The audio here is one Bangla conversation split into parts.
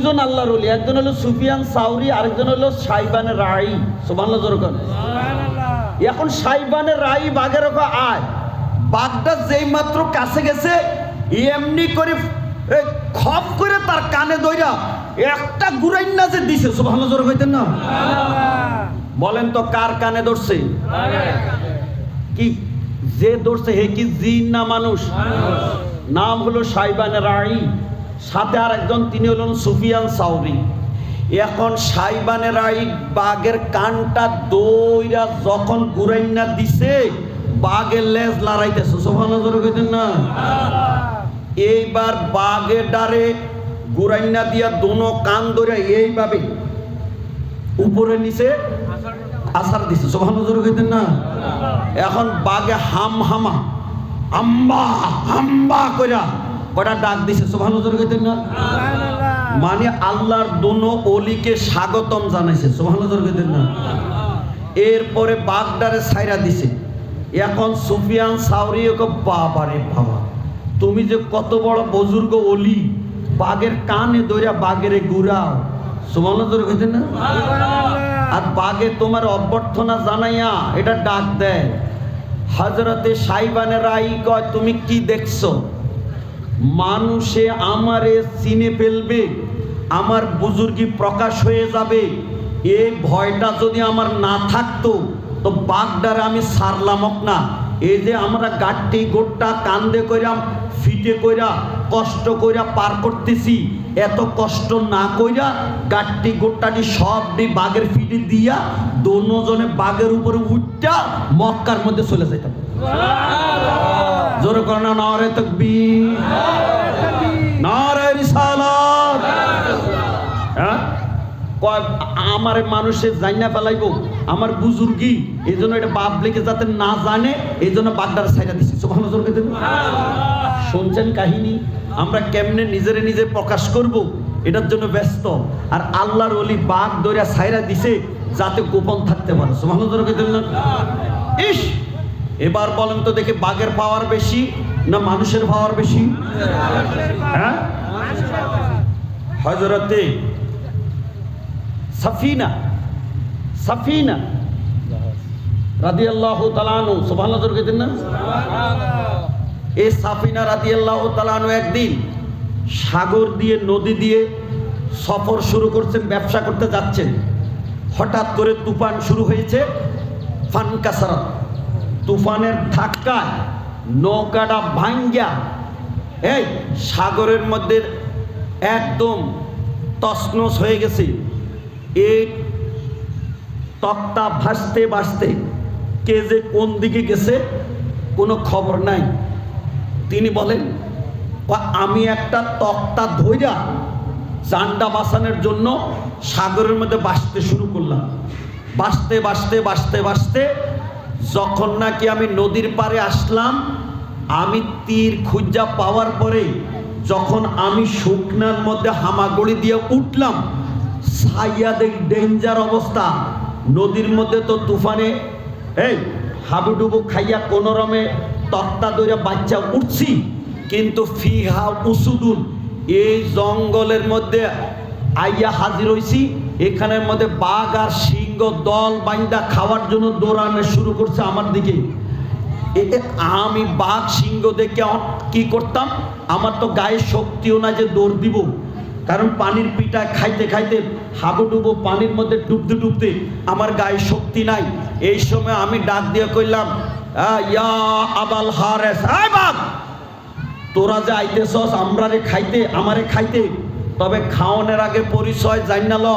দুজন আল্লাহর ওলি, একজন হলো সুফিয়ান সাউরি, আরেকজন হলো সাইবানে রাই। সুবহানাল্লাহ জোরে বলেন। এখন সাইবানে রাই বাঘের ওকে আয়, বাঘটা যেই মাত্র কাছে গেছে এমনি করে খপ করে তার কানে দইরা একটা গুরাইন্না যে দিছে। সুবহানাল্লাহ জোরে কইতেন না? বলেন তো কার কানে ধরছে? কি যে ধরছে হে কি জিন না মানুষ? নাম হলো সাইবানে রাই, সাথে আর একজন তিনি হলেন সুফিয়ান সাউরি। এখন সাইবানে রাই বাঘের কানটা দইরা যখন গুরাইন্না দিছে বাঘের লেজ লড়াইতেছে। সুবহানাল্লাহ জোরে কইতেন না? এইবার বাঘের ডারে গুরাইন্না দিয়া দোনো কান ধরে এইভাবে উপরে নিচে আসার দিছে। সুবহানাল্লাহ জোরে কইতেন না? এখন বাঘে হাম হামা আম্বা আম্বা কইরা কটা ডাক দিছে। সুবহানাল্লাহ জোরে কইতেন না? মানে আল্লাহর দোনো ওলিকে স্বাগতম জানাইছে। সুবহানাল্লাহ জোরে কইতেন না? এরপরে বাঘডারে ছাইরা দিছে। এখন সুফিয়ান সাউরি ওকে বাবারে বাবা, তুমি যে কত বড় বুজুর্গ ওলি, বাঘের কানে ধইরা বাঘের গুড়াও। সুবহানাল্লাহ জোরে কইতেন না? আর বাঘে তোমার অভ্যর্থনা জানাইয়া এটা ডাক দেয়। হযরতে সাইবানে রাই কয় তুমি কি দেখছো? মানুষে আমারে চিনে ফেলবে, আমার বুজুর্গি প্রকাশ হয়ে যাবে, এই ভয়টা যদি আমার না থাকতো তো বাঘডারে আমি সারলাম না। এই যে আমরা গাড়টি গোটটা কান্দে কইরা ফিটে কইরা কষ্ট কইরা পার করতেছি, এত কষ্ট না কইরা গাড়টি গোট্টাটি সবটি বাঘের ফিটে দিয়া দোনোজনে বাঘের উপরে উঠটা মক্কার মধ্যে চলে যেতাম। জোরে করো না নারে তাকবীর, নারে রিসালাত। হ্যাঁ, আমার মানুষের জাইনা ফেলাইবো আমার বুজুর্গি, এই জন্য এটা পাবলিকে যাতে না জানে এই জন্য বাগদার ছাইরা দিচ্ছি। সুবহানাল্লাহ জোরে কইতেন। শুনছেন কাহিনী? আমরা কেমনে নিজেরে নিজে প্রকাশ করব এটার জন্য ব্যস্ত, আর আল্লাহর ওলি বাঘ দইরা ছাইরা দিছে যাতে গোপন থাকতে পারে। সুবহানাল্লাহ জোরে কইতেন না? ইস, এবার বলেন তো দেখে বাঘের পাওয়ার বেশি না মানুষের পাওয়ার বেশি? হ্যাঁ, হযরতে সাফিনা রাদিয়াল্লাহু তাআলা আনহু, সুবহানাল্লাহ জোরে কইতেন না? এই সাফিনা রাদিয়াল্লাহু তাআলা আনহু একদিন সাগর দিয়ে নদী দিয়ে সফর শুরু করছেন, ব্যবসা করতে যাচ্ছেন। হঠাৎ করে তুফান শুরু হয়েছে। ফানকাসারাত, তুফানের ধাক্কায় নৌকাটা ভাঙ্গা এই সাগরের মধ্যে একদম তছনছ হয়ে গেছে। এই তক্তা ভাসতে ভাসতে কে যে কোন দিকে গেছে কোনো খবর নাই। তিনি বলেন আমি একটা তক্তা ধইরা জানটা বাঁচানোর জন্য সাগরের মধ্যে ভাসতে শুরু করলাম। ভাসতে ভাসতে ভাসতে ভাসতে যখন নাকি আমি নদীর পাড়ে আসলাম, আমি তীর খুঁজা পাওয়ার পরে যখন আমি শুকনার মধ্যে হামাগুড়ি দিয়ে উঠলাম, সাইয়াদের ডেঞ্জার অবস্থা। নদীর মধ্যে তো তুফানে এই হাবুডুবু খাইয়া কোনোরমে তক্তা দইরা বাচ্চা উঠছি, কিন্তু ফিহা উসুদুন, এই জঙ্গলের মধ্যে আইয়া হাজির হইছি। এখানের মধ্যে বাঘ আর সিংহ দল বাইন্দা খাওয়ার জন্য দৌড়ানো শুরু করছে আমার দিকে। এতে আমি বাঘ সিংহ দেখে কি করতাম, আমার তো গায়ে শক্তিও না যে দৌড় দিব, কারণ পানির পিঠায় খাইতে খাইতে হাবুডুবু পানির মধ্যে ডুবতে ডুবতে আমার গায়ে শক্তি নাই। এই সময় আমি ডাক দিয়ে কইলাম, ইয়া আবাল হারেস, আয় বাঘ, তোরা যে আইতেছস আমরারে খাইতে, আমারে খাইতে, তবে খাওয়ানোর আগে পরিচয় জাইনা ল,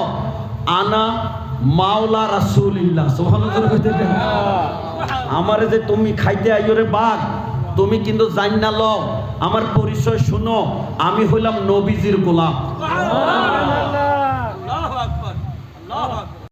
আনা মাওলা রাসূলুল্লাহ। সুবহানাল্লাহ। আমারে যে তুমি খাইতে আইও রে বাঘ, তুমি কিন্তু জাইনা ল, আমার পরিচয় শুনো, আমি হইলাম নবীজির গোলাম।